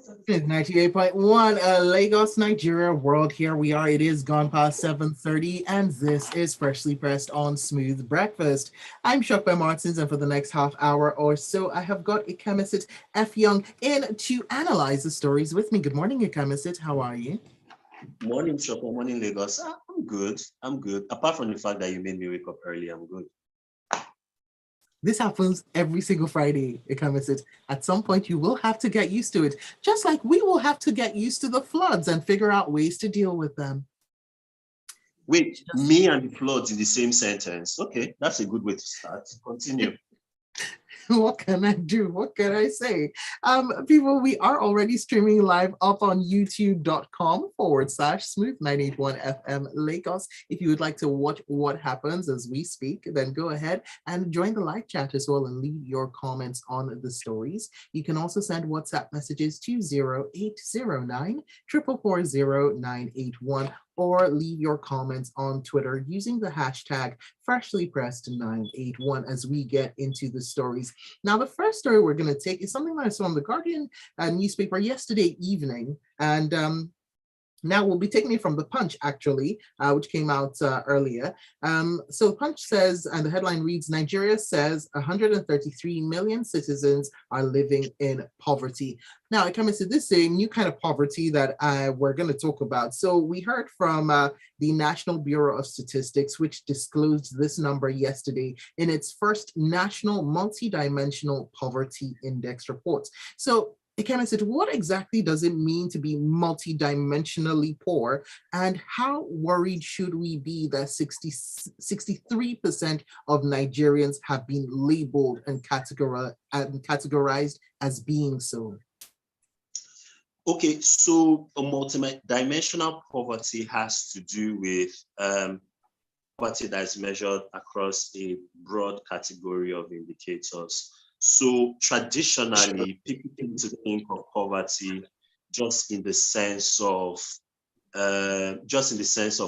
It's 98.1 Lagos, Nigeria world. Here we are. It is gone past 7:30, and this is Freshly Pressed on Smooth Breakfast. I'm Sope Martins, and for the next half hour or so, I have got Ikemesit Effiong in to analyze the stories with me. Good morning, Ikemesit. How are you? Morning, Choco. Morning, Lagos. I'm good. I'm good. Apart from the fact that you made me wake up early, I'm good. This happens every single Friday, Ikemesit. At some point, you will have to get used to it, just like we will have to get used to the floods and figure out ways to deal with them. Wait, me and the floods in the same sentence. Okay, that's a good way to start. Continue. What can I do? What can I say? People, we are already streaming live up on youtube.com/smooth981FM Lagos. If you would like to watch what happens as we speak, then go ahead and join the live chat as well and leave your comments on the stories. You can also send WhatsApp messages to 0809 4440981 or leave your comments on Twitter using the hashtag freshlypressed981 as we get into the stories. Now, the first story we're going to take is something that I saw in the Guardian newspaper yesterday evening, and now we'll be taking it from the Punch, actually, which came out earlier. So Punch says, and the headline reads, Nigeria says 133 million citizens are living in poverty. Now, it comes to this a new kind of poverty that we're going to talk about. So we heard from the National Bureau of Statistics, which disclosed this number yesterday in its first National Multidimensional Poverty Index report. So Ikemesit, what exactly does it mean to be multidimensionally poor, and how worried should we be that 63% of Nigerians have been labeled and categorized as being so? Okay, so a multidimensional poverty has to do with poverty that is measured across a broad category of indicators. So traditionally, people tend to think of poverty just in the sense of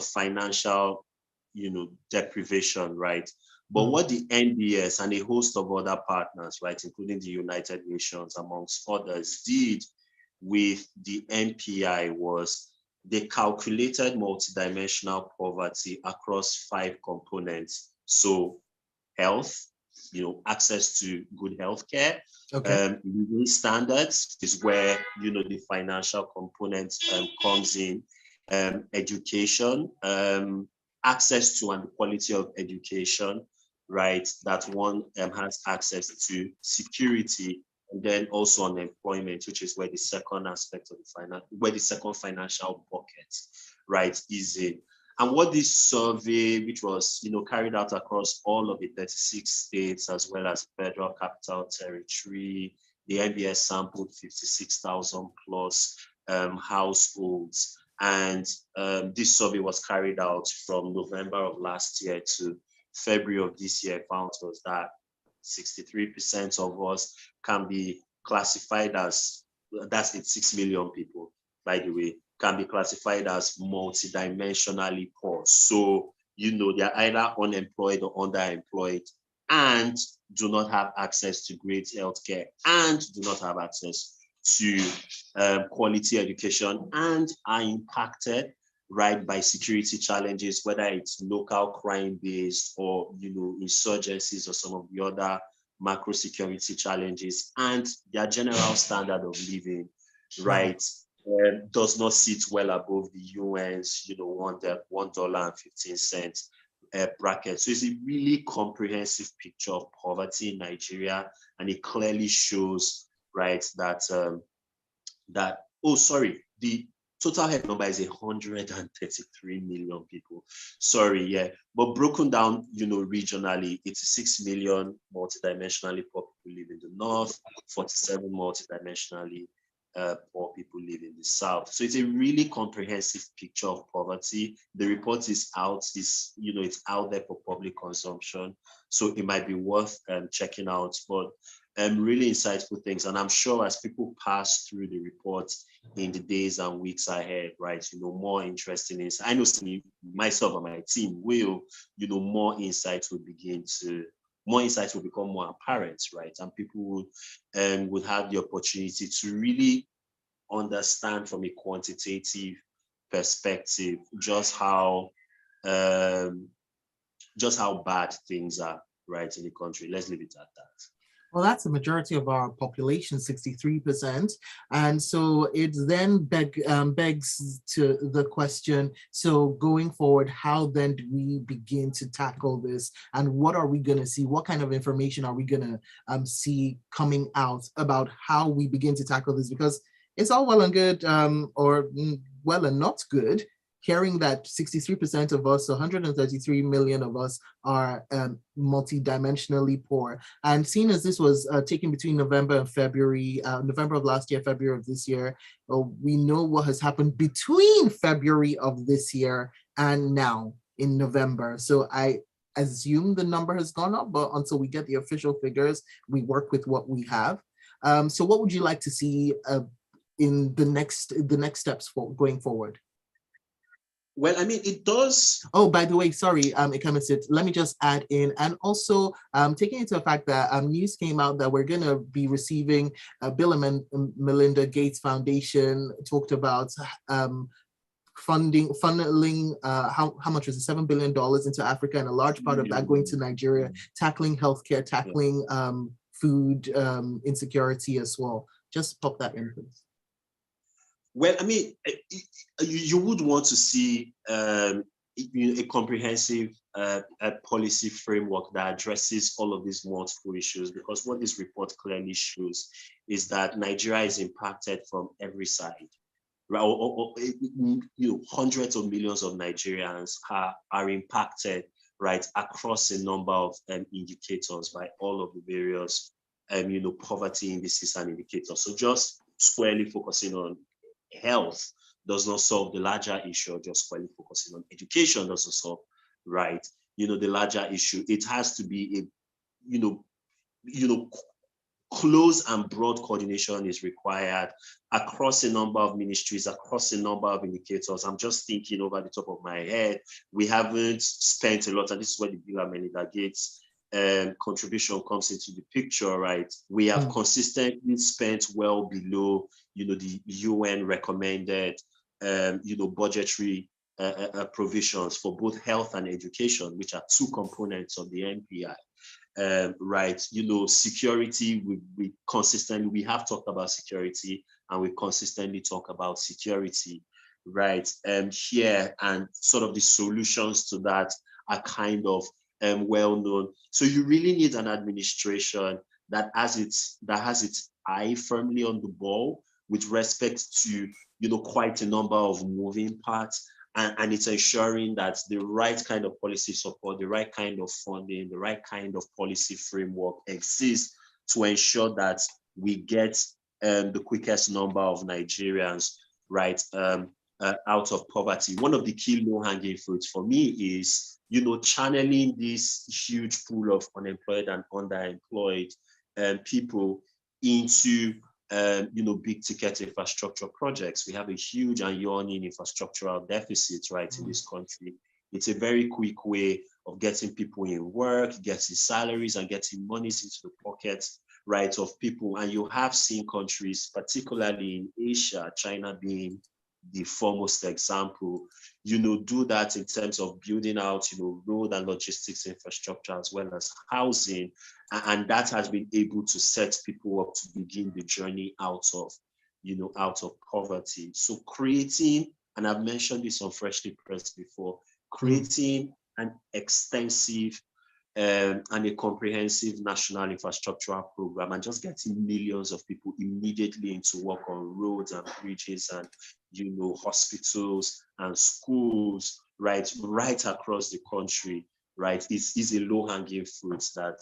financial, deprivation, right? But what the NBS and a host of other partners, right, including the United Nations, amongst others, did with the NPI was they calculated multidimensional poverty across 5 components. So health, access to good healthcare. Living standards is where, the financial component comes in. Education, access to and the quality of education, right? That one has access to. Security, and then also unemployment, which is where the second aspect of the second financial bucket, right, is in. And what this survey, which was carried out across all of the 36 states as well as Federal Capital Territory, the NBS sampled 56,000 plus households. And this survey was carried out from November of last year to February of this year. Found was that 63% of us can be classified as, that's 6 million people, by the way, can be classified as multidimensionally poor. So, they're either unemployed or underemployed and do not have access to great healthcare and do not have access to quality education and are impacted, right, by security challenges, whether it's local crime-based or, insurgencies or some of the other macro security challenges, and their general standard of living, right, does not sit well above the UN's, $1.15 bracket. So it's a really comprehensive picture of poverty in Nigeria, and it clearly shows, right, that the total head number is 133 million people. Sorry, yeah. But broken down, regionally, 86 million multidimensionally poor people live in the north, 47 multidimensionally poor people live in the south. So it's a really comprehensive picture of poverty. The report is out, it's out there for public consumption. So it might be worth checking out, but really insightful things. And I'm sure as people pass through the report in the days and weeks ahead, right, more interesting insights. I know myself and my team will, more insights will become more apparent, right? And people would have the opportunity to really understand from a quantitative perspective um, just how bad things are, right, in the country. Let's leave it at that. Well, that's the majority of our population, 63%. And so it then begs to the question, so going forward, how then do we begin to tackle this? And what are we going to see? What kind of information are we going to see coming out about how we begin to tackle this? Because it's all well and good, or well and not good, hearing that 63% of us, 133 million of us, are multidimensionally poor. And seeing as this was taken between November and February, November of last year, February of this year, we know what has happened between February of this year and now in November. So I assume the number has gone up, but until we get the official figures, we work with what we have. So what would you like to see in the next steps for going forward? Well, I mean, it does. Oh, by the way, sorry, Ikemesit, let me just add in, and also taking into the fact that news came out that we're going to be receiving Bill and Melinda Gates Foundation talked about funneling how much was it, $7 billion into Africa, and a large part of that going to Nigeria, tackling healthcare, tackling food insecurity as well. Just pop that in, please. Well, I mean, you would want to see a comprehensive policy framework that addresses all of these multiple issues, because what this report clearly shows is that Nigeria is impacted from every side. Hundreds of millions of Nigerians are impacted, right, across a number of indicators by all of the various, poverty indices and indicators. So just squarely focusing on health does not solve the larger issue, just squarely focusing on education doesn't solve, right, the larger issue. It has to be close and broad coordination is required across a number of ministries, across a number of indicators. I'm just thinking over the top of my head, we haven't spent a lot, and this is where the Bill and Melinda Gates contribution comes into the picture, right? We have consistently spent well below, the UN recommended, budgetary provisions for both health and education, which are two components of the NPI. Right, security, we have talked about security, and we consistently talk about security, right, here, and sort of the solutions to that are kind of well known. So you really need an administration that has its eye firmly on the ball with respect to quite a number of moving parts. And it's ensuring that the right kind of policy support, the right kind of funding, the right kind of policy framework exists to ensure that we get the quickest number of Nigerians, right, out of poverty. One of the key low-hanging fruits for me is, channeling this huge pool of unemployed and underemployed people into big ticket infrastructure projects. We have a huge and yawning infrastructural deficit, right, in this country. It's a very quick way of getting people in work, getting salaries, and getting monies into the pockets, right, of people. And you have seen countries, particularly in Asia, China being the foremost example, do that in terms of building out, road and logistics infrastructure as well as housing. And that has been able to set people up to begin the journey out of poverty. So creating, and I've mentioned this on Freshly Pressed before, creating an extensive and a comprehensive national infrastructural program, and just getting millions of people immediately into work on roads and bridges and hospitals and schools, right across the country, right, is a low-hanging fruit that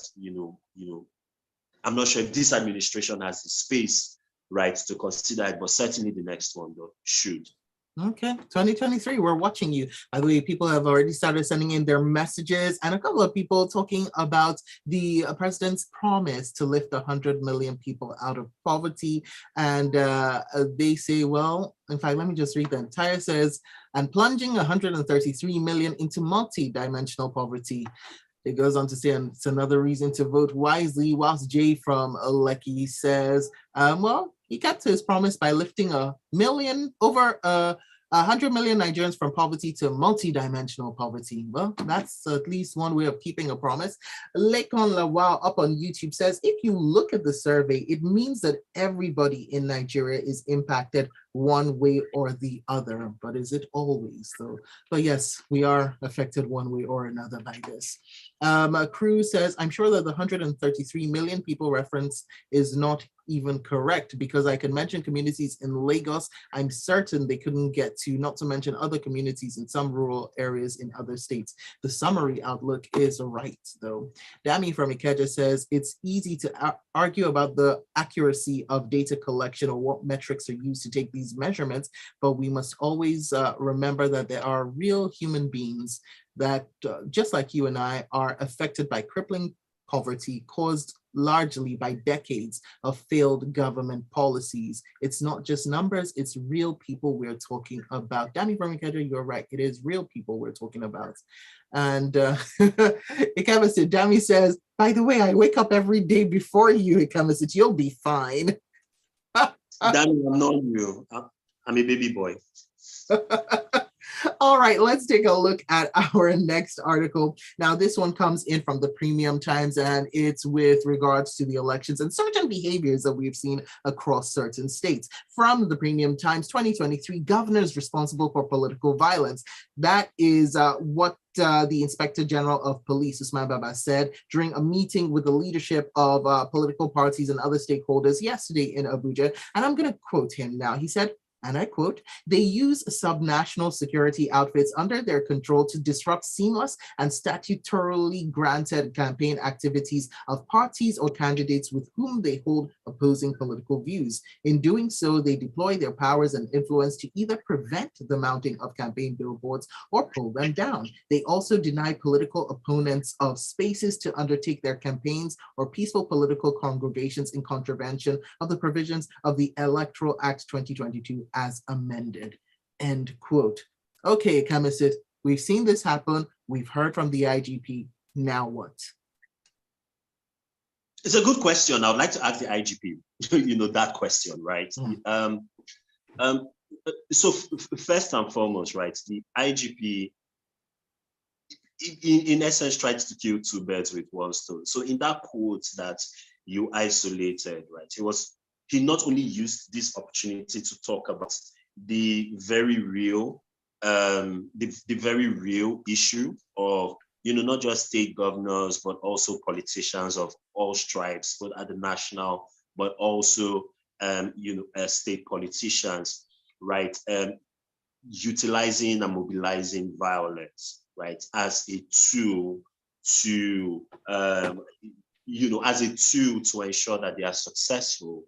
I'm not sure if this administration has the space, right, to consider it, but certainly the next one though should. Okay, 2023, we're watching you. By the way, people have already started sending in their messages, and a couple of people talking about the president's promise to lift 100 million people out of poverty. And they say, well, in fact, let me just read the entire says, and plunging 133 million into multi-dimensional poverty. It goes on to say, and it's another reason to vote wisely, whilst Jay from Lekki says, well, He kept his promise by lifting over 100 million Nigerians from poverty to multi-dimensional poverty. Well, that's at least one way of keeping a promise. Lekon Lawal up on YouTube says, if you look at the survey, it means that everybody in Nigeria is impacted one way or the other. But is it always, though? But yes, we are affected one way or another by this. Cruz says, I'm sure that the 133 million people reference is not even correct, because I can mention communities in Lagos I'm certain they couldn't get to, not to mention other communities in some rural areas in other states. The summary outlook is right, though. Dami from Ikeja says, it's easy to argue about the accuracy of data collection or what metrics are used to take these measurements, but we must always remember that there are real human beings that, just like you and I, are affected by crippling poverty caused largely by decades of failed government policies. It's not just numbers, it's real people we're talking about. Dami Ikeja, you're right. It is real people we're talking about. And Ikemesit, Dami says, by the way, I wake up every day before you, Ikemesit. You'll be fine. Dami, I'm not you. I'm a baby boy. All right, let's take a look at our next article. Now, this one comes in from the Premium Times, and it's with regards to the elections and certain behaviors that we've seen across certain states. From the Premium Times, 2023, governors responsible for political violence. That is what the Inspector General of Police, Usman Baba, said during a meeting with the leadership of political parties and other stakeholders yesterday in Abuja. And I'm going to quote him now. He said, and I quote, they use subnational security outfits under their control to disrupt seamless and statutorily granted campaign activities of parties or candidates with whom they hold opposing political views. In doing so, they deploy their powers and influence to either prevent the mounting of campaign billboards or pull them down. They also deny political opponents of spaces to undertake their campaigns or peaceful political congregations in contravention of the provisions of the Electoral Act 2022 as amended, end quote. Okay, Ikemesit, we've seen this happen. We've heard from the IGP. Now what? It's a good question. I would like to ask the IGP, that question, right? So first and foremost, right, the IGP, in essence, tried to kill two birds with one stone. So in that quote that you isolated, right, he not only used this opportunity to talk about the very real, the very real issue of, not just state governors, but also politicians of all stripes, both at the national, but also, state politicians, right, utilizing and mobilizing violence, right, as a tool to, as a tool to ensure that they are successful,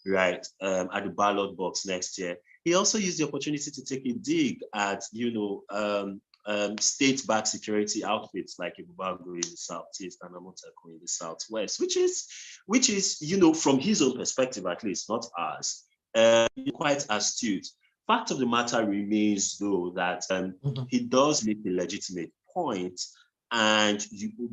right, at the ballot box next year. He also used the opportunity to take a dig at, state-backed security outfits like Ibubago in the southeast and Amotekun in the southwest, which is, from his own perspective at least, not ours, quite astute. Fact of the matter remains, though, that he does make a legitimate point, and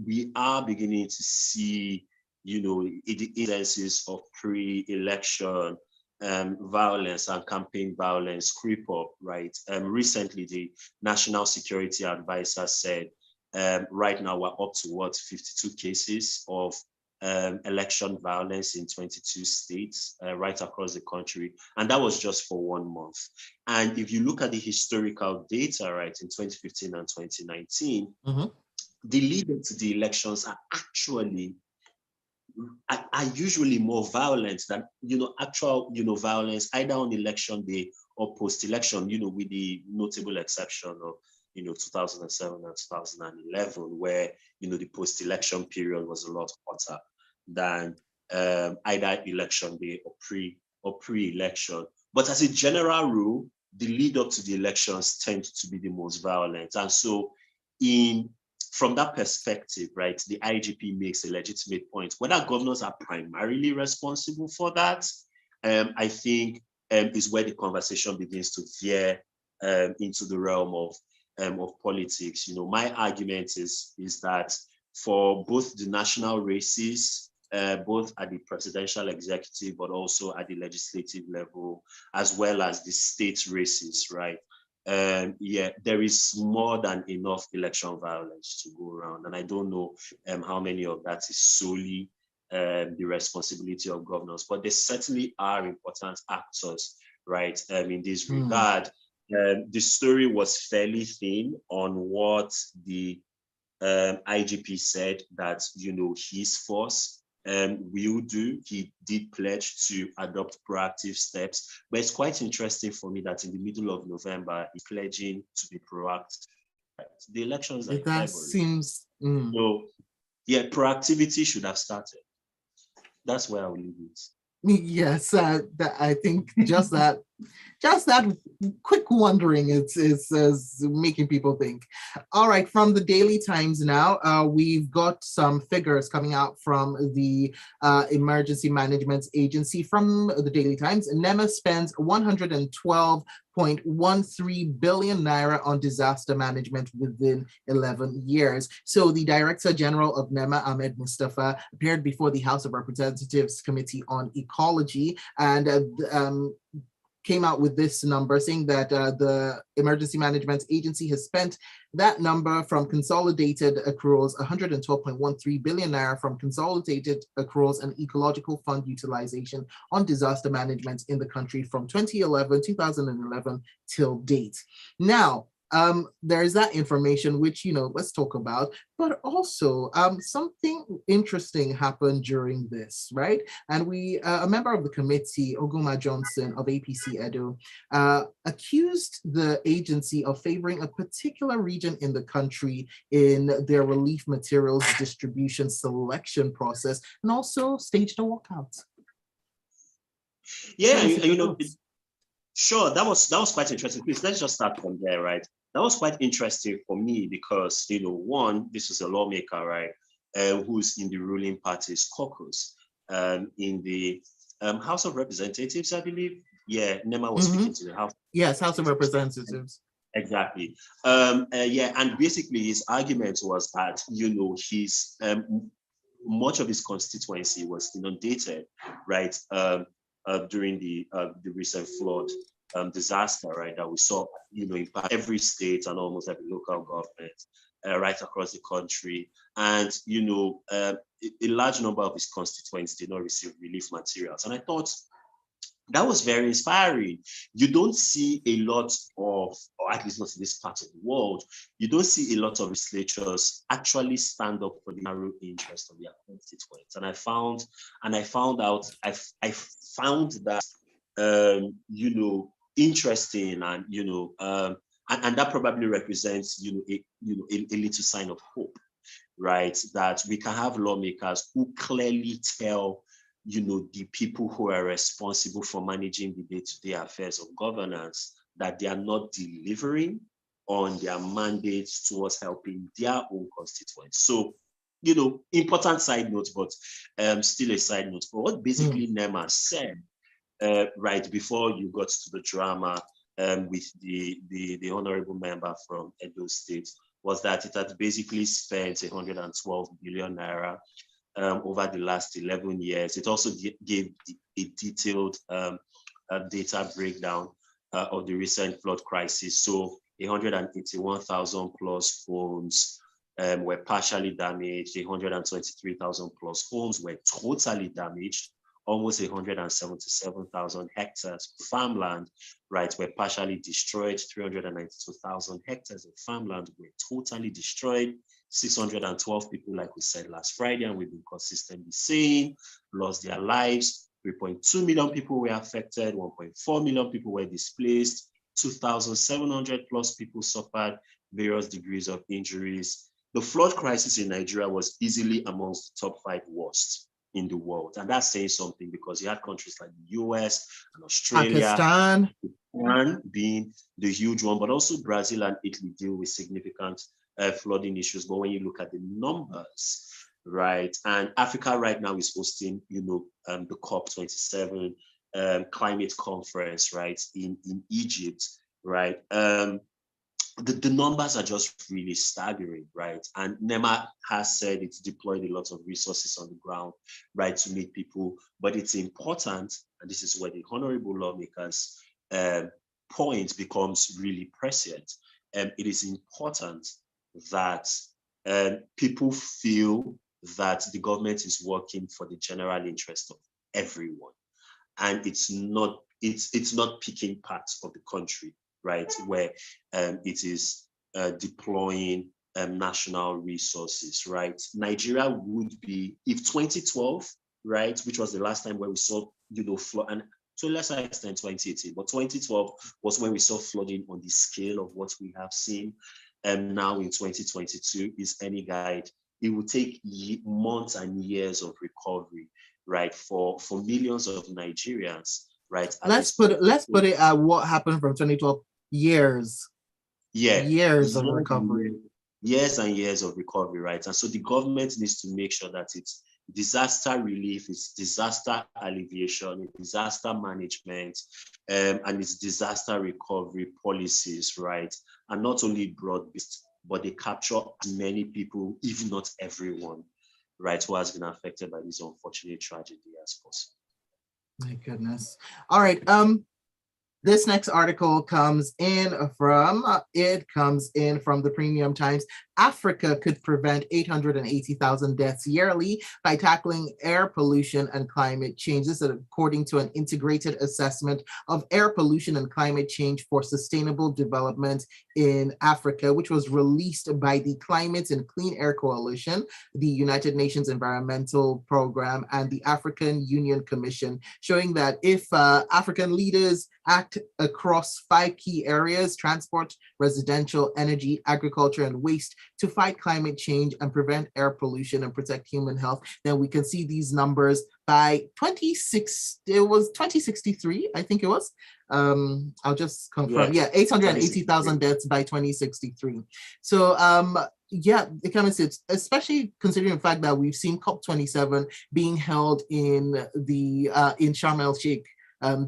we are beginning to see, the instances of pre-election violence and campaign violence creep up, right? Recently, the National Security Advisor said, right now we're up to 52 cases of election violence in 22 states right across the country. And that was just for 1 month. And if you look at the historical data, right, in 2015 and 2019, the lead up to the elections are usually more violent than, actual, violence either on election day or post-election, with the notable exception of, 2007 and 2011, where, the post-election period was a lot hotter than either election day or pre-election. But as a general rule, the lead up to the elections tend to be the most violent. And so from that perspective, right, the IGP makes a legitimate point. Whether governors are primarily responsible for that, I think is where the conversation begins to veer into the realm of politics. My argument is that for both the national races both at the presidential executive, but also at the legislative level, as well as the state races, right? Yeah, there is more than enough election violence to go around. And I don't know how many of that is solely the responsibility of governors, but they certainly are important actors, right? In this regard. The story was fairly thin on what the IGP said that, his force will do. He did pledge to adopt proactive steps, but it's quite interesting for me that in the middle of November, he's pledging to be proactive. The elections are in That February. seems... So, yeah, proactivity should have started. That's where I will leave it. Yes, that, I think just that quick wondering is making people think. All right, from the Daily Times now, we've got some figures coming out from the Emergency Management Agency from the Daily Times. NEMA spends 112.13 billion naira on disaster management within 11 years. So the Director General of NEMA, Ahmed Mustafa, appeared before the House of Representatives Committee on Ecology and came out with this number, saying that the Emergency Management Agency has spent that number from consolidated accruals, 112.13 billion naira from consolidated accruals and ecological fund utilization on disaster management in the country from 2011 till date. Now, there's that information which, let's talk about, but also something interesting happened during this, right? And a member of the committee, Oguma Johnson of APC Edo, accused the agency of favoring a particular region in the country in their relief materials distribution selection process, and also staged a walkout. Yeah, sure, that was quite interesting. Please, let's just start from there, right? That was quite interesting for me because, one, this is a lawmaker, right, who's in the ruling party's caucus in the House of Representatives, I believe. Yeah, NEMA was speaking to the House. Yes, House of Representatives. Exactly. Yeah, and basically his argument was that, his much of his constituency was inundated, right, during the recent flood disaster, right, that we saw, impact every state and almost every local government right across the country. And, a large number of his constituents did not receive relief materials. And I thought that was very inspiring. You don't see a lot of, or at least not in this part of the world, you don't see a lot of legislatures actually stand up for the narrow interest of their constituents. And I found that, interesting, and and that probably represents a little sign of hope, right? That we can have lawmakers who clearly tell the people who are responsible for managing the day-to-day affairs of governance that they are not delivering on their mandates towards helping their own constituents. So, important side note, but still a side note. But what basically NEMA said right before you got to the drama with the honorable member from Edo State was that it had basically spent 112 billion naira over the last 11 years. It also gave a detailed data breakdown of the recent flood crisis. So 181,000 plus phones were partially damaged, 123,000 plus homes were totally damaged, almost 177,000 hectares of farmland, right, were partially destroyed, 392,000 hectares of farmland were totally destroyed, 612 people, like we said last Friday, and we've been consistently saying, lost their lives. 3.2 million people were affected, 1.4 million people were displaced, 2,700 plus people suffered various degrees of injuries. The flood crisis in Nigeria was easily amongst the top 5 worst in the world. And that's saying something because you had countries like the US and Australia, Pakistan being the huge one, but also Brazil and Italy deal with significant flooding issues. But when you look at the numbers, right, and Africa right now is hosting, the COP27 climate conference, right, in Egypt, right. the numbers are just really staggering, right? And NEMA has said it's deployed a lot of resources on the ground, right, to meet people. But it's important, and this is where the honorable lawmakers point becomes really prescient. It is important that people feel that the government is working for the general interest of everyone, and it's not picking parts of the country, right, where it is deploying national resources, right? Nigeria would be, if 2012, right, which was the last time where we saw, and to a lesser extent 2018, but 2012 was when we saw flooding on the scale of what we have seen. Now in 2022 is any guide. It will take months and years of recovery, right, for millions of Nigerians, right? Let's put it at what happened from 2012. Years. Yeah, Years of recovery. Years and years of recovery, right? And so the government needs to make sure that it's disaster relief, it's disaster alleviation, it's disaster management, and it's disaster recovery policies, right? And not only broad-based, but they capture as many people, if not everyone, right, who has been affected by this unfortunate tragedy as possible. My goodness. All right. This next article comes in from the Premium Times. Africa could prevent 880,000 deaths yearly by tackling air pollution and climate change. This is according to an integrated assessment of air pollution and climate change for sustainable development in Africa, which was released by the Climate and Clean Air Coalition, the United Nations Environmental Program, and the African Union Commission, showing that if African leaders act across 5 key areas: transport, residential, energy, agriculture, and waste, to fight climate change and prevent air pollution and protect human health, then we can see these numbers by 2063, I think it was. I'll just confirm. Yeah, 880,000 deaths by 2063. So yeah, Ikemesit, especially considering the fact that we've seen COP27 being held in Sharm el Sheikh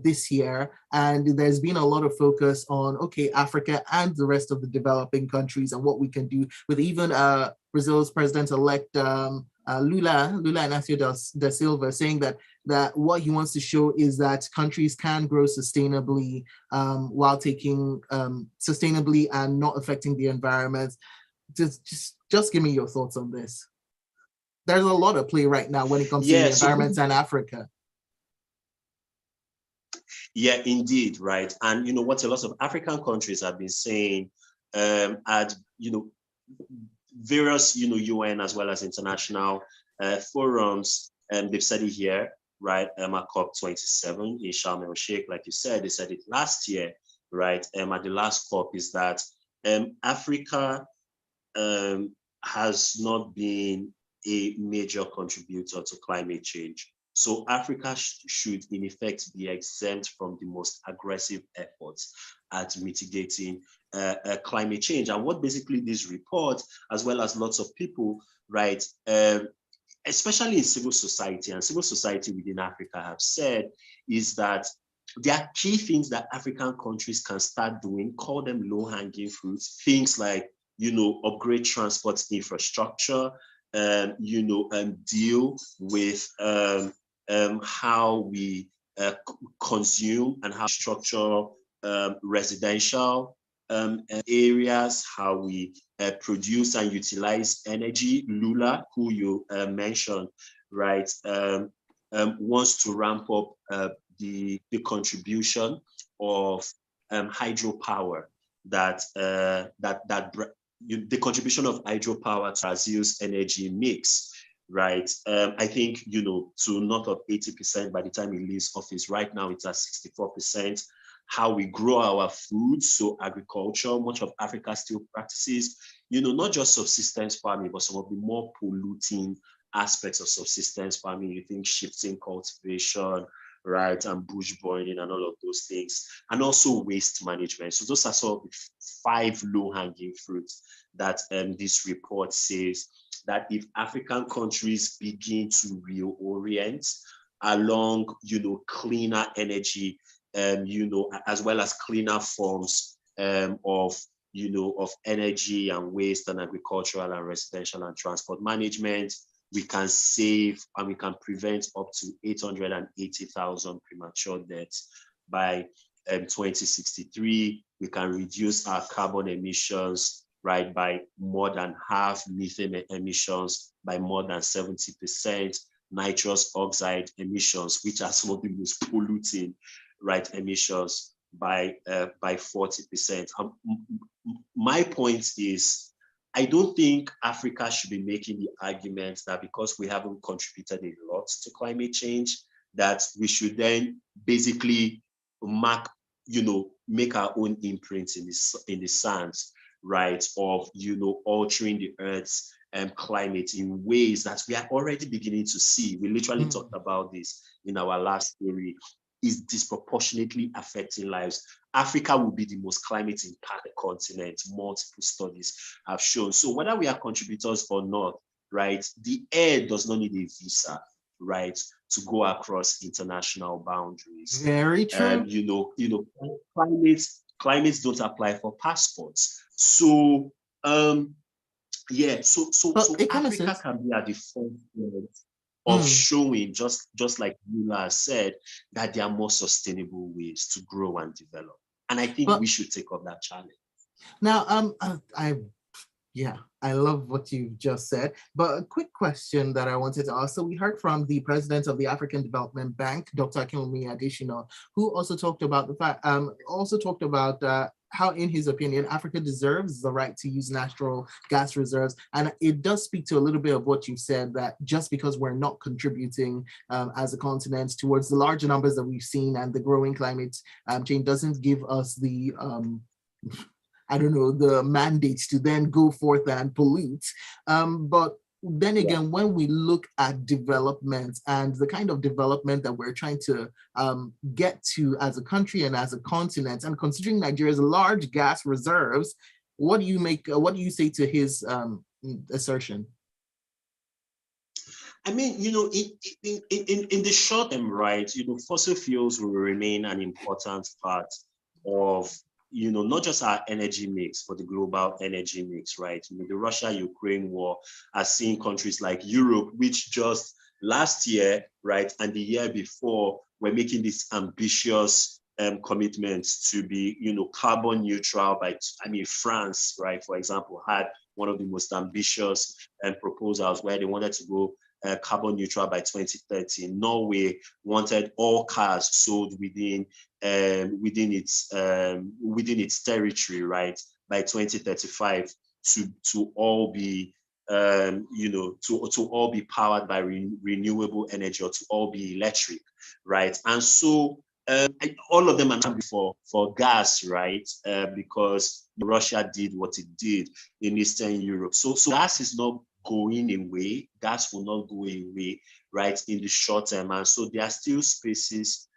this year, and there's been a lot of focus on Africa and the rest of the developing countries and what we can do, with even Brazil's president-elect Lula Inácio da Silva saying that what he wants to show is that countries can grow sustainably while taking sustainably and not affecting the environment. Just give me your thoughts on this. There's a lot of play right now when it comes to the environment and Africa. Yeah, indeed, right. And what a lot of African countries have been saying at various UN as well as international forums, and they've said it here, right? At COP27 in Sharm el Sheikh, like you said, they said it last year, right? At the last COP, is that Africa has not been a major contributor to climate change. So Africa should, in effect, be exempt from the most aggressive efforts at mitigating climate change. And what basically this report, as well as lots of people, right, especially in civil society and civil society within Africa, have said is that there are key things that African countries can start doing, call them low-hanging fruits, things like, upgrade transport infrastructure, deal with how we consume and how structure residential areas, how we produce and utilize energy. Lula, who you mentioned, right, wants to ramp up the contribution of hydropower the contribution of hydropower to Brazil's energy mix, right? I think, to north of 80% by the time he leaves office. Right now, it's at 64%. How we grow our food, so agriculture, much of Africa still practices, not just subsistence farming, but some of the more polluting aspects of subsistence farming. You think shifting cultivation, right, and bush burning and all of those things, and also waste management. So those are sort of the 5 low-hanging fruits that this report says that if African countries begin to reorient along, cleaner energy, as well as cleaner forms of, of energy and waste and agricultural and residential and transport management. We can save and we can prevent up to 880,000 premature deaths by 2063. We can reduce our carbon emissions, right, by more than half, methane emissions by more than 70%, nitrous oxide emissions, which are some of the most polluting, right, emissions by 40%. My point is, I don't think Africa should be making the argument that because we haven't contributed a lot to climate change, that we should then basically make our own imprints in the sands, right, of altering the Earth's climate in ways that we are already beginning to see. We literally talked about this in our last story. Is disproportionately affecting lives. Africa will be the most climate impacted continent, multiple studies have shown. So whether we are contributors or not, right, the air does not need a visa, right, to go across international boundaries. Very true. Climates don't apply for passports. So Africa can be at the forefront of showing, just like Mula said, that there are more sustainable ways to grow and develop. And I think we should take up that challenge. Now, I love what you've just said, but a quick question that I wanted to ask. So we heard from the president of the African Development Bank, Dr. Ikemesit Effiong, who also talked about how, in his opinion, Africa deserves the right to use natural gas reserves. And it does speak to a little bit of what you said, that just because we're not contributing as a continent towards the larger numbers that we've seen and the growing climate change doesn't give us the the mandates to then go forth and pollute. But then again, when we look at development and the kind of development that we're trying to get to as a country and as a continent, and considering Nigeria's large gas reserves, what do you say to his assertion? I mean, in the short term, right, fossil fuels will remain an important part of not just our energy mix, but the global energy mix, right? The Russia-Ukraine war has seen countries like Europe, which just last year, right, and the year before, were making these ambitious commitments to be, carbon neutral France, right, for example, had one of the most ambitious proposals where they wanted to go carbon neutral by 2030. Norway wanted all cars sold within its territory, right, by 2035 to all be to all be powered by renewable energy, or to all be electric, right? And so all of them are now for gas, right? Because Russia did what it did in Eastern Europe. So gas is not going away. Gas will not go away, right, in the short term. And so there are still spaces,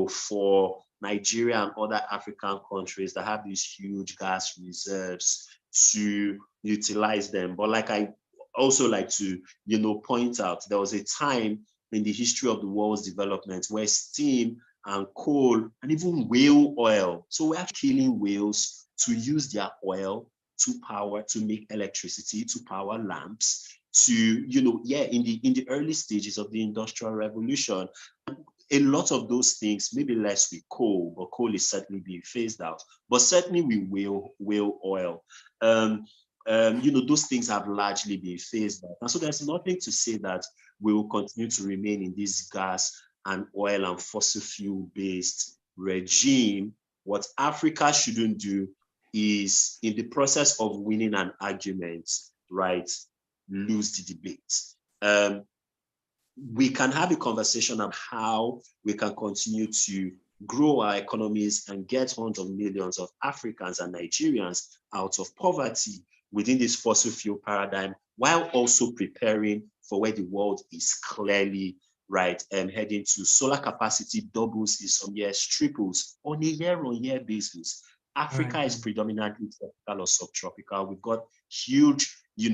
for Nigeria and other African countries that have these huge gas reserves to utilize them. But like I also like to, point out, there was a time in the history of the world's development where steam and coal and even whale oil, so we're killing whales to use their oil to make electricity, to power lamps, in the early stages of the Industrial Revolution. A lot of those things, maybe less with coal, but coal is certainly being phased out, but certainly with whale oil. Those things have largely been phased out. And so there's nothing to say that we will continue to remain in this gas and oil and fossil fuel based regime. What Africa shouldn't do is, in the process of winning an argument, right, lose the debate. We can have a conversation of how we can continue to grow our economies and get hundreds of millions of Africans and Nigerians out of poverty within this fossil fuel paradigm, while also preparing for where the world is clearly, right, heading to. Solar capacity doubles in some years, triples on a year-on-year basis. Africa is predominantly tropical or subtropical. We've got huge,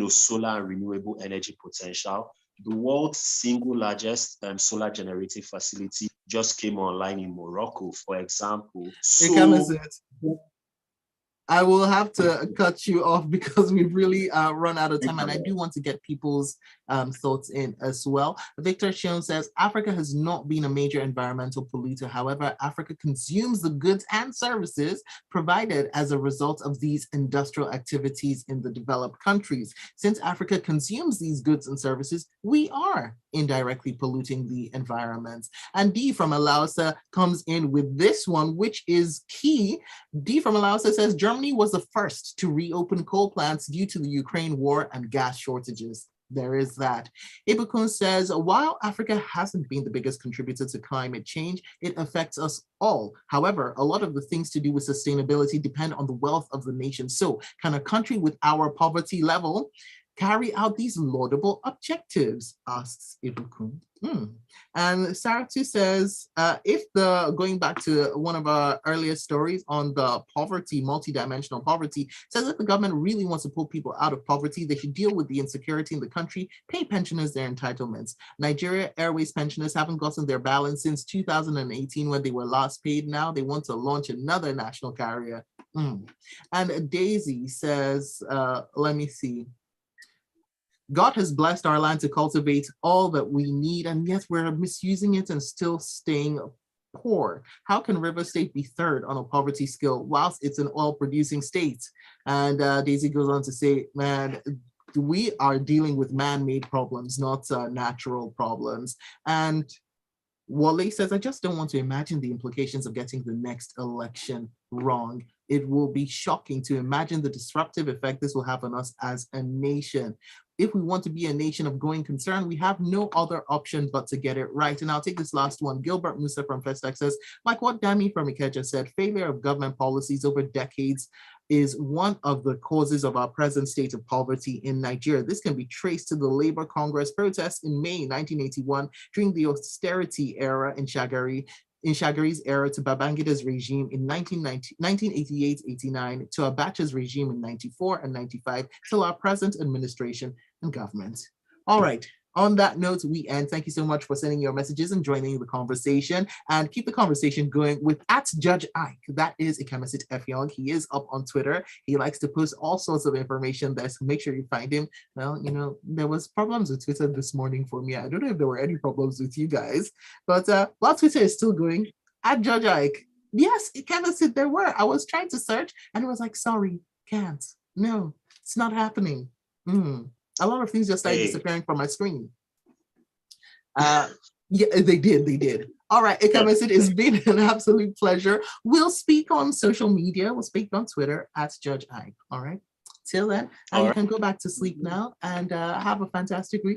solar and renewable energy potential. The world's single largest solar generating facility just came online in Morocco, for example. So, I will have to cut you off because we've really run out of time, and I do want to get people's thoughts in as well. Victor Shion says, Africa has not been a major environmental polluter. However, Africa consumes the goods and services provided as a result of these industrial activities in the developed countries. Since Africa consumes these goods and services, we are indirectly polluting the environment. And D from Alausa comes in with this one, which is key. D from Alausa says, Germany was the first to reopen coal plants due to the Ukraine war and gas shortages. There is that. Ibukun says, while Africa hasn't been the biggest contributor to climate change, it affects us all. However, a lot of the things to do with sustainability depend on the wealth of the nation. So can a country with our poverty level carry out these laudable objectives, asks Ibukun. And Saratu says, going back to one of our earlier stories on the poverty, multidimensional poverty, says if the government really wants to pull people out of poverty, they should deal with the insecurity in the country, pay pensioners their entitlements. Nigeria Airways pensioners haven't gotten their balance since 2018 when they were last paid. Now they want to launch another national carrier. And Daisy says, let me see. God has blessed our land to cultivate all that we need, and yet we're misusing it and still staying poor. How can River State be third on a poverty scale whilst it's an oil-producing state? And Daisy goes on to say, man, we are dealing with man-made problems, not natural problems. And Wale says, I just don't want to imagine the implications of getting the next election wrong. It will be shocking to imagine the disruptive effect this will have on us as a nation. If we want to be a nation of going concern, we have no other option but to get it right. And I'll take this last one. Gilbert Musa from Festac says, like what Dami from Ikeja said, failure of government policies over decades is one of the causes of our present state of poverty in Nigeria. This can be traced to the Labour Congress protests in May 1981 during the austerity era in Shagari's era to Babangida's regime in 1988-89 to Abacha's regime in 94 and 95 till our present administration and government. All right. On that note, we end. Thank you so much for sending your messages and joining the conversation. And keep the conversation going with @Judge Ike. That is Ikemesit Effiong. He is up on Twitter. He likes to post all sorts of information there, so make sure you find him. Well, you know, there was problems with Twitter this morning for me. I don't know if there were any problems with you guys, but while Twitter is still going, @Judge Ike. Yes, Ikemesit, there were. I was trying to search and it was like, sorry, can't. No, it's not happening. A lot of things just started disappearing from my screen. Yeah, they did. All right, Ikemesit, it's been an absolute pleasure. We'll speak on social media. We'll speak on Twitter @Judge Ike. All right. Till then, you can go back to sleep now and have a fantastic week.